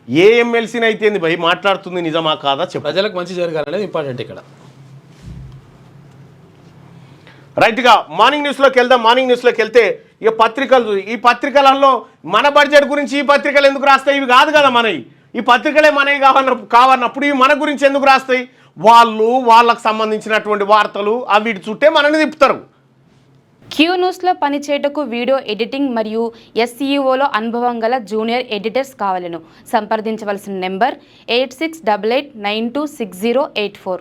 S2: ఏ ఎమ్మెల్సీని అయితే భయ్ మాట్లాడుతుంది నిజమా కాదా చెప్పు.
S4: ప్రజలకు మంచి జరగాలనేది ఇంపార్టెంట్ ఇక్కడ.
S2: రైట్గా మార్నింగ్ న్యూస్లోకి వెళ్దాం. మార్నింగ్ న్యూస్లోకి వెళ్తే ఇక పత్రికలు, ఈ పత్రికలలో మన బడ్జెట్ గురించి ఈ పత్రికలు ఎందుకు రాస్తాయి? ఇవి కాదు కదా మనవి. ఈ పత్రికలే మనవి కావన్నప్పుడు ఇవి మన గురించి ఎందుకు రాస్తాయి? వాళ్ళకు సంబంధించినటువంటి వార్తలు అవి చుట్టే మనని తిప్పుతారు.
S5: క్యూ న్యూస్లో పనిచేయటకు వీడియో ఎడిటింగ్ మరియు SEOలో అనుభవం గల జూనియర్ ఎడిటర్స్ కావాలను సంప్రదించవలసిన నెంబర్ 8688926084.